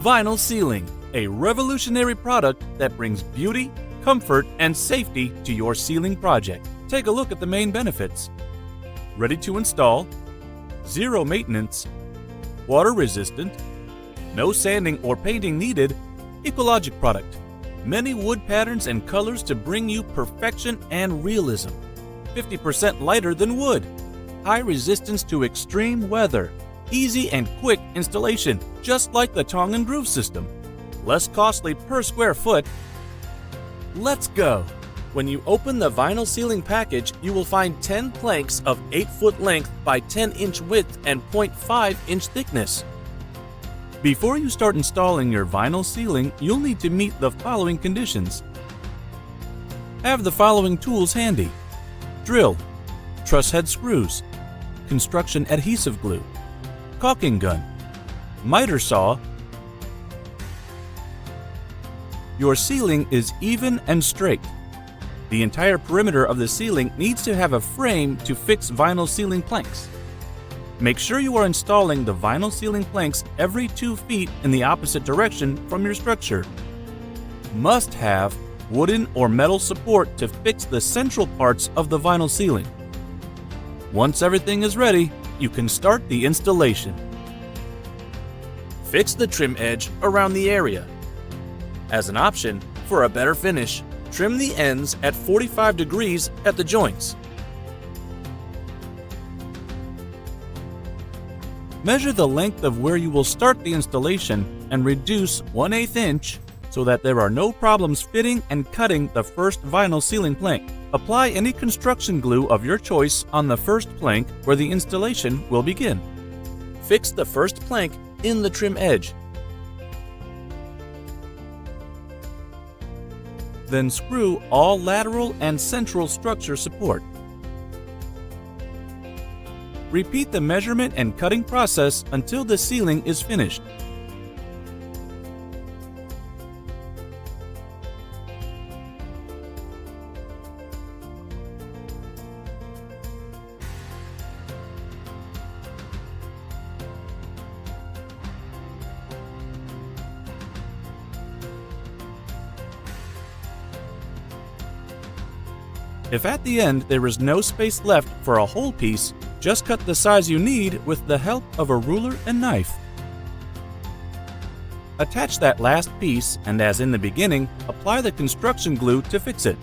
Vinyl Ceiling, a revolutionary product that brings beauty, comfort, and safety to your ceiling project. Take a look at the main benefits. Ready to install, zero maintenance, water resistant, no sanding or painting needed, Ecologic product. Many wood patterns and colors to bring you perfection and realism. 50% lighter than wood. High resistance to extreme weather. Easy and quick installation, just like the Tongue and Groove system. Less costly per square foot. Let's go! When you open the vinyl ceiling package, you will find 10 planks of 8-foot length by 10-inch width and 0.5-inch thickness. Before you start installing your vinyl ceiling, you'll need to meet the following conditions. Have the following tools handy: drill, truss head screws, construction adhesive glue, caulking gun, miter saw. Your ceiling is even and straight. The entire perimeter of the ceiling needs to have a frame to fix vinyl ceiling planks. Make sure you are installing the vinyl ceiling planks every 2 feet in the opposite direction from your structure. Must have wooden or metal support to fix the central parts of the vinyl ceiling. Once everything is ready, you can start the installation. Fix the trim edge around the area. As an option, for a better finish, trim the ends at 45 degrees at the joints. Measure the length of where you will start the installation and reduce 1/8 inch so that there are no problems fitting and cutting the first vinyl ceiling plank. Apply any construction glue of your choice on the first plank where the installation will begin. Fix the first plank in the trim edge. Then screw all lateral and central structure support. Repeat the measurement and cutting process until the ceiling is finished. If at the end there is no space left for a whole piece, just cut the size you need with the help of a ruler and knife. Attach that last piece and, as in the beginning, apply the construction glue to fix it.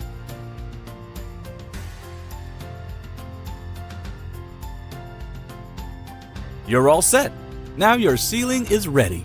You're all set! Now your ceiling is ready.